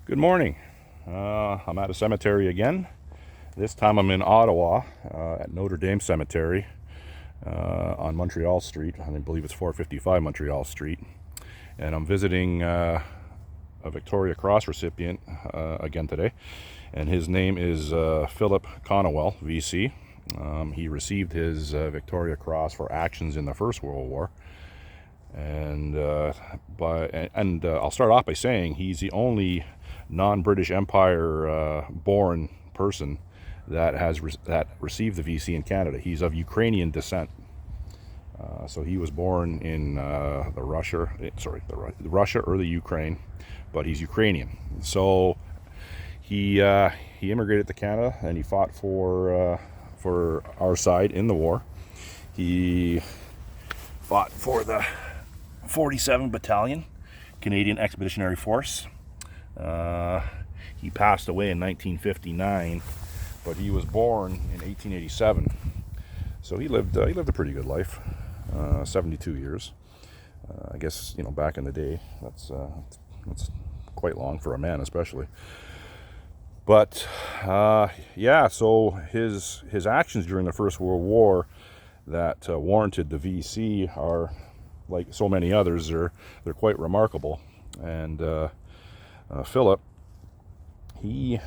Good morning. I'm at a cemetery again. This time I'm in Ottawa at Notre Dame Cemetery on Montreal Street. I believe it's 455 Montreal Street. And I'm visiting a Victoria Cross recipient again today. And his name is Filip Konowal V.C. He received his Victoria Cross for actions in the First World War. And I'll start off by saying he's the only non-British Empire born person that received the VC in Canada. He's of Ukrainian descent, so he was born in the Russia or the Ukraine, but he's Ukrainian. So he immigrated to Canada and he fought for our side in the war. He fought for the 47 Battalion, Canadian Expeditionary Force. He passed away in 1959, but he was born in 1887. So he lived a pretty good life, 72 years. I guess, back in the day, that's quite long for a man, especially. But so his actions during the First World War that warranted the VC are, like so many others, they're quite remarkable. And Filip, he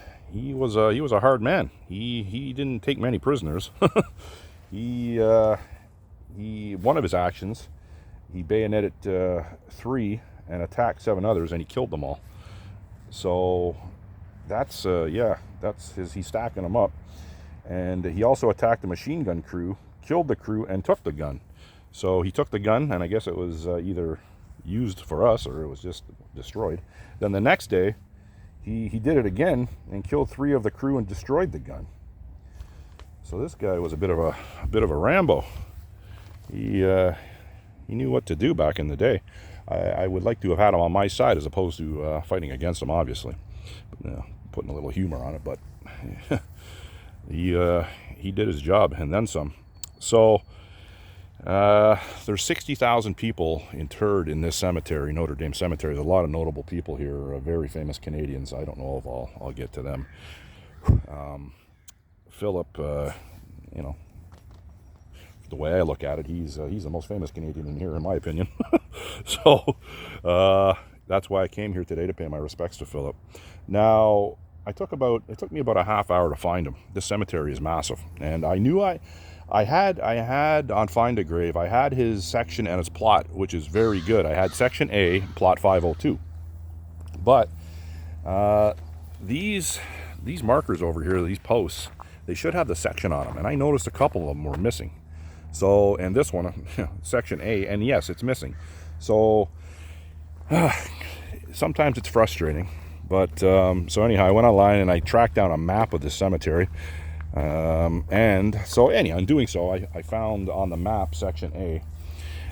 was a hard man. He didn't take many prisoners. One of his actions, he bayoneted 3 and attacked 7 others, and he killed them all. So that's he's stacking them up. And he also attacked the machine gun crew, killed the crew, and took the gun. So he took the gun, and I guess it was either used for us or it was just destroyed. Then the next day, he did it again and killed 3 of the crew and destroyed the gun. So this guy was a bit of a Rambo. He knew what to do back in the day. I would like to have had him on my side as opposed to fighting against him, obviously. But, putting a little humor on it, but he did his job and then some. So there's 60,000 people interred in this cemetery, Notre Dame Cemetery. There's a lot of notable people here, very famous Canadians. I don't know if I'll get to them. Filip, the way I look at it, he's the most famous Canadian in here, in my opinion. So that's why I came here today, to pay my respects to Filip. Now, it took me about a half hour to find him. This cemetery is massive, and I knew I had on Find a Grave, I had his section and his plot, which is very good. I had section A, plot 502. But these markers over here, these posts, they should have the section on them, and I noticed a couple of them were missing. So, and this one, section A, and yes, it's missing. So sometimes it's frustrating. But so anyhow, I went online and I tracked down a map of this cemetery. And so anyhow, in doing so, I found on the map section A,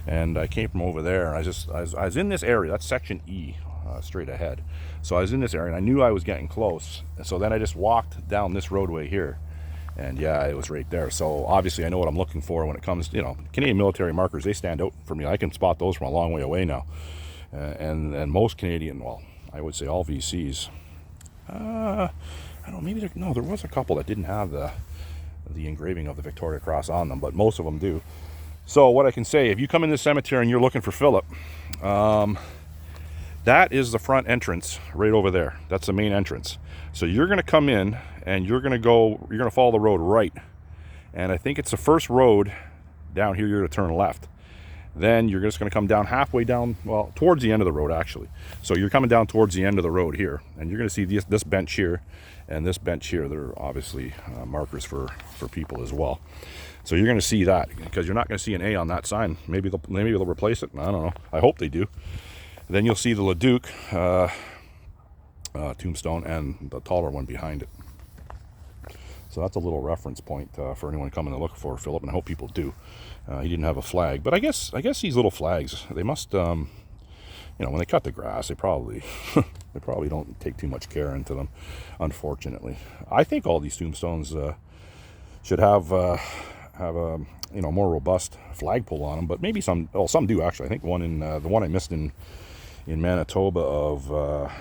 and I came from over there. I was in this area. That's section E, straight ahead. So I was in this area, and I knew I was getting close. And so then I just walked down this roadway here, and yeah, it was right there. So obviously, I know what I'm looking for when it comes, Canadian military markers. They stand out for me. I can spot those from a long way away now, and most Canadian, well, I would say all VCs. I don't know, maybe there was a couple that didn't have the engraving of the Victoria Cross on them, but most of them do. So what I can say, if you come in this cemetery and you're looking for Filip, that is the front entrance right over there. That's the main entrance. So you're going to come in and you're going to follow the road right. And I think it's the first road down here. You're going to turn left. Then you're just going to come down halfway down, well, towards the end of the road, actually. So you're coming down towards the end of the road here, and you're going to see this bench here and this bench here. They're obviously markers for people as well. So you're going to see that, because you're not going to see an A on that sign. Maybe they'll replace it. I don't know. I hope they do. Then you'll see the Leduc tombstone and the taller one behind it. So that's a little reference point for anyone coming to look for Filip, and I hope people do. He didn't have a flag, but I guess these little flags, they must, when they cut the grass, they probably don't take too much care into them, unfortunately. I think all these tombstones should have a more robust flagpole on them, but maybe some do actually. I think the one I missed in Manitoba of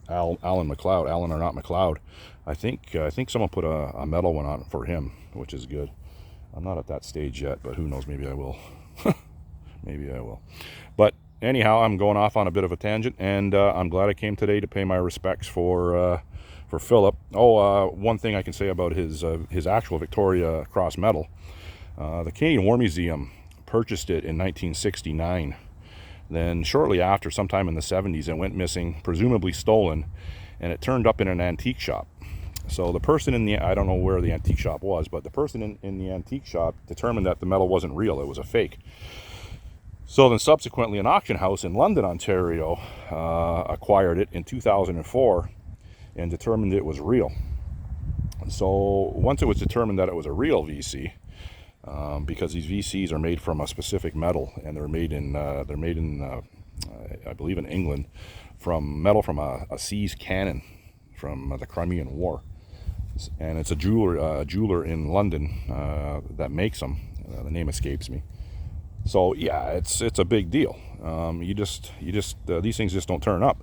Alan McLeod, Alan or not McLeod. I think someone put a medal one on for him, which is good. I'm not at that stage yet, but who knows, maybe I will. Maybe I will. But anyhow, I'm going off on a bit of a tangent, and I'm glad I came today to pay my respects for Filip. Oh, one thing I can say about his actual Victoria Cross medal. The Canadian War Museum purchased it in 1969. Then shortly after, sometime in the 70s, it went missing, presumably stolen, and it turned up in an antique shop. So the person I don't know where the antique shop was, but the person in the antique shop determined that the medal wasn't real, it was a fake. So then subsequently an auction house in London, Ontario acquired it in 2004 and determined it was real. So once it was determined that it was a real VC, because these VCs are made from a specific metal, and they're made in I believe in England, from metal from a seized cannon from the Crimean War, and it's a jeweler in London that makes them. The name escapes me. So yeah, it's a big deal. These things just don't turn up.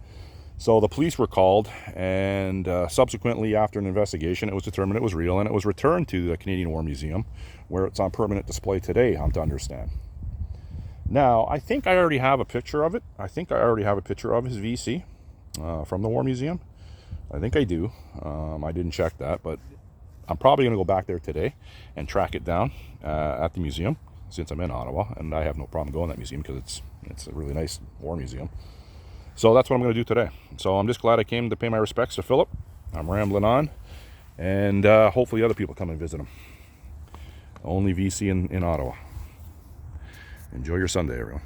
So the police were called, and subsequently, after an investigation, it was determined it was real, and it was returned to the Canadian War Museum, where it's on permanent display today, I'm to understand. Now, I think I already have a picture of it. I think I already have a picture of his VC from the War Museum. I think I do. I didn't check that, but I'm probably going to go back there today and track it down at the museum, since I'm in Ottawa, and I have no problem going to that museum because it's a really nice war museum. So that's what I'm going to do today. So I'm just glad I came to pay my respects to Filip. I'm rambling on, and hopefully other people come and visit him. Only VC in Ottawa. Enjoy your Sunday, everyone.